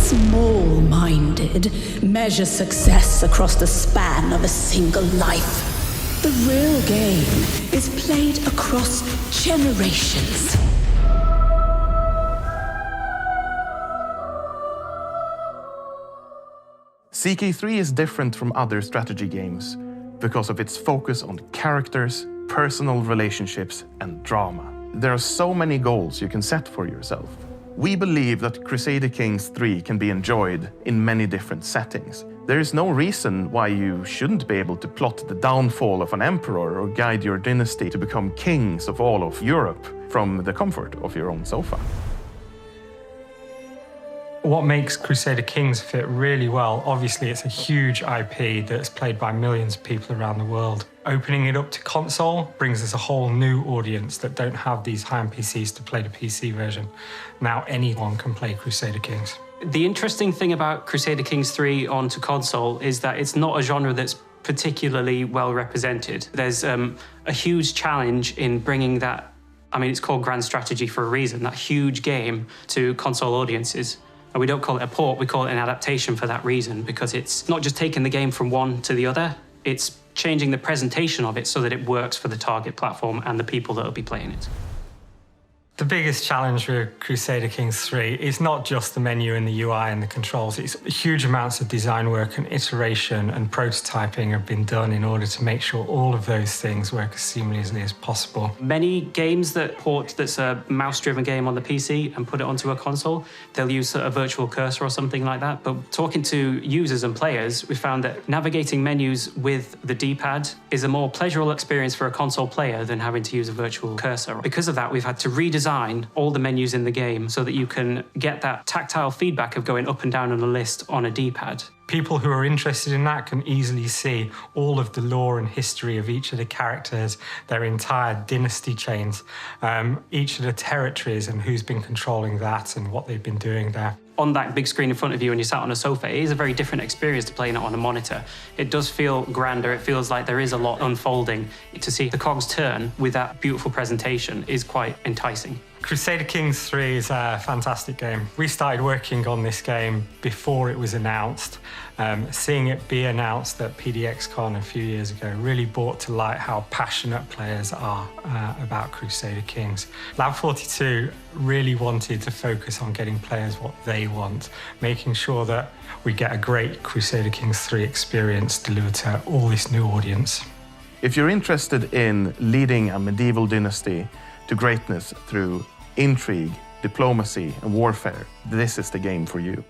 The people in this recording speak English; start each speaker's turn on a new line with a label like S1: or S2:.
S1: small-minded measure success across the span of a single life. The real game is played across generations.
S2: CK3 is different from other strategy games because of its focus on characters, personal relationships, and drama. There are so many goals you can set for yourself. We believe that Crusader Kings III can be enjoyed in many different settings. There is no reason why you shouldn't be able to plot the downfall of an emperor or guide your dynasty to become kings of all of Europe from the comfort of your own sofa.
S3: What makes Crusader Kings fit really well, obviously it's a huge IP that's played by millions of people around the world. Opening it up to console brings us a whole new audience that don't have these high-end PCs to play the PC version. Now anyone can play Crusader Kings.
S4: The interesting thing about Crusader Kings III onto console is that it's not a genre that's particularly well represented. There's a huge challenge in bringing that, I mean, it's called Grand Strategy for a reason, that huge game to console audiences. And we don't call it a port, we call it an adaptation for that reason, because it's not just taking the game from one to the other, it's changing the presentation of it so that it works for the target platform and the people that will be playing it.
S3: The biggest challenge with Crusader Kings III is not just the menu and the UI and the controls. It's huge amounts of design work and iteration and prototyping have been done in order to make sure all of those things work as seamlessly as possible.
S4: Many games that port that's a mouse-driven game on the PC and put it onto a console, they'll use a virtual cursor or something like that. But talking to users and players, we found that navigating menus with the D-pad is a more pleasurable experience for a console player than having to use a virtual cursor. Because of that, we've had to redesign all the menus in the game so that you can get that tactile feedback of going up and down on a list on a D-pad.
S3: People who are interested in that can easily see all of the lore and history of each of the characters, their entire dynasty chains, each of the territories and who's been controlling that and what they've been doing there.
S4: On that big screen in front of you when you're sat on a sofa, it is a very different experience to playing it on a monitor. It does feel grander, it feels like there is a lot unfolding. To see the cogs turn with that beautiful presentation is quite enticing.
S3: Crusader Kings III is a fantastic game. We started working on this game before it was announced. Seeing it be announced at PDXCon a few years ago really brought to light how passionate players are about Crusader Kings. Lab 42 really wanted to focus on getting players what they want, making sure that we get a great Crusader Kings III experience delivered to all this new audience.
S2: If you're interested in leading a medieval dynasty to greatness through intrigue, diplomacy, and warfare, this is the game for you.